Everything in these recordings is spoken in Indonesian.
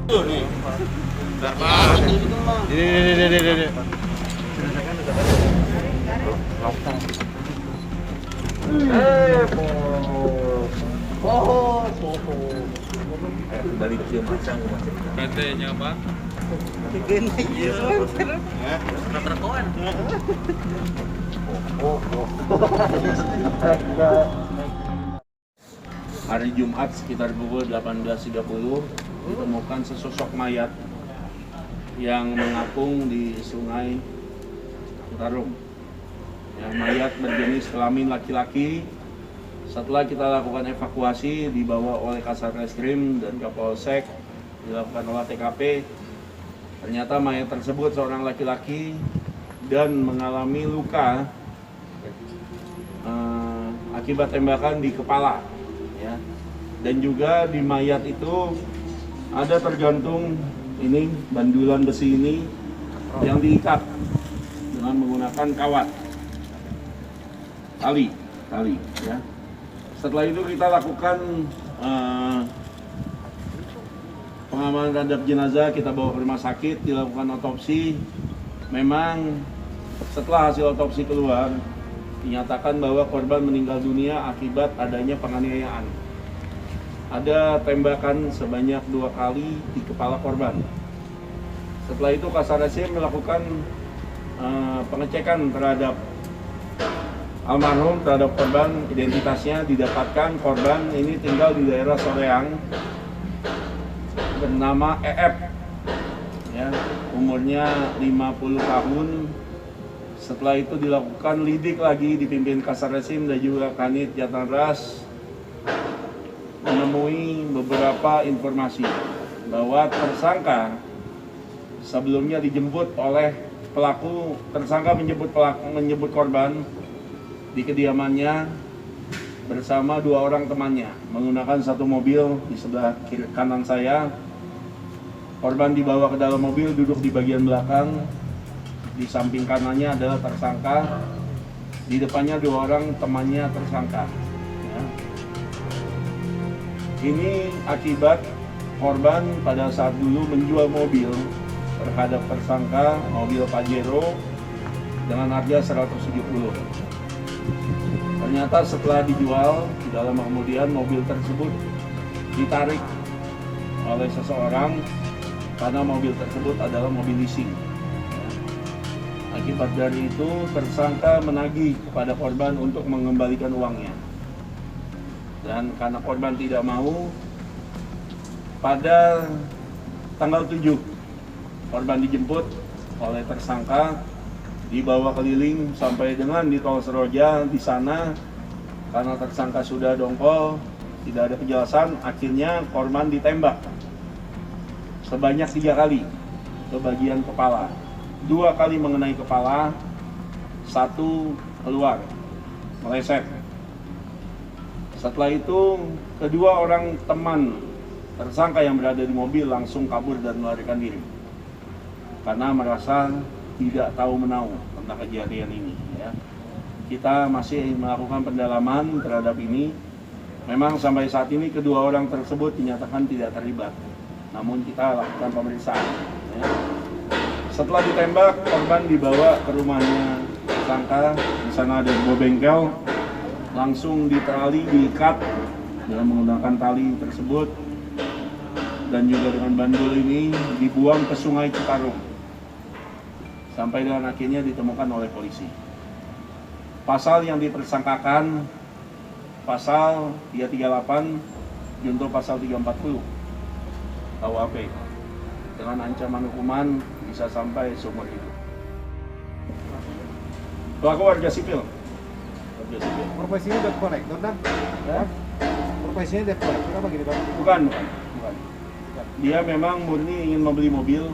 nih. Ini. Balik ke macang macam. Katanya apa? Hari Jumat sekitar pukul 18.30 ditemukan sesosok mayat yang mengapung di Sungai Citarum. Ya, mayat berjenis kelamin laki-laki. Setelah kita lakukan evakuasi, dibawa oleh Kasarreskrim dan Kapolsek, dilakukan olah TKP. Ternyata mayat tersebut seorang laki-laki dan mengalami luka akibat tembakan di kepala. Ya. Dan juga di mayat itu ada tergantung ini bandulan besi ini yang diikat dengan menggunakan kawat tali ya. Setelah itu kita lakukan pengamanan terhadap jenazah, kita bawa ke rumah sakit, dilakukan otopsi. Memang setelah hasil otopsi keluar, dinyatakan bahwa korban meninggal dunia akibat adanya penganiayaan. Ada tembakan sebanyak 2 kali di kepala korban. Setelah itu Kasarreskrim melakukan pengecekan terhadap almarhum, terhadap korban. Identitasnya didapatkan, korban ini tinggal di daerah Soreang, bernama EF, ya, umurnya 50 tahun. Setelah itu dilakukan lidik lagi, dipimpin Kasarreskrim dan juga Kanit Jatanras, menemui beberapa informasi bahwa tersangka sebelumnya dijemput oleh pelaku. Tersangka menjemput korban di kediamannya bersama 2 orang temannya menggunakan satu mobil di sebelah kiri kanan saya. Korban dibawa ke dalam mobil, duduk di bagian belakang. Di samping kanannya adalah tersangka, di depannya 2 orang temannya tersangka. Ya. Ini akibat korban pada saat dulu menjual mobil terhadap tersangka, mobil Pajero dengan harga 170. Ternyata setelah dijual, tidak lama kemudian mobil tersebut ditarik oleh seseorang karena mobil tersebut adalah mobil leasing. Akibat dari itu, tersangka menagih kepada korban untuk mengembalikan uangnya. Dan karena korban tidak mau, pada tanggal 7, korban dijemput oleh tersangka, dibawa keliling sampai dengan di Tol Seroja. Di sana, karena tersangka sudah dongkol, tidak ada kejelasan, akhirnya korban ditembak sebanyak 3 kali ke bagian kepala. 2 kali mengenai kepala, 1 keluar, meleset. Setelah itu, kedua orang teman tersangka yang berada di mobil langsung kabur dan melarikan diri karena merasa tidak tahu menau tentang kejadian ini. Ya. Kita masih melakukan pendalaman terhadap ini. Memang sampai saat ini kedua orang tersebut dinyatakan tidak terlibat, namun kita lakukan pemeriksaan. Ya. Setelah ditembak, korban dibawa ke rumahnya tersangka. Di sana ada 2 bengkel, langsung ditali, diikat dengan menggunakan tali tersebut, dan juga dengan bandul ini dibuang ke Sungai Citarum sampai dengan akhirnya ditemukan oleh polisi. Pasal yang ditersangkakan pasal 338 junto pasal 340 KUHP dengan ancaman hukuman bisa sampai seumur hidup. Pelaku warga sipil. Profesinya debt collector dan Ya? profesinya debt collector apa gitu Pak? Bukan. Dia memang murni ingin membeli mobil,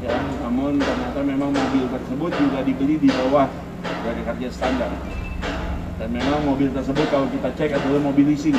ya, namun ternyata memang mobil tersebut juga dibeli di bawah dari harga standar. Dan memang mobil tersebut kalau kita cek adalah mobil leasing.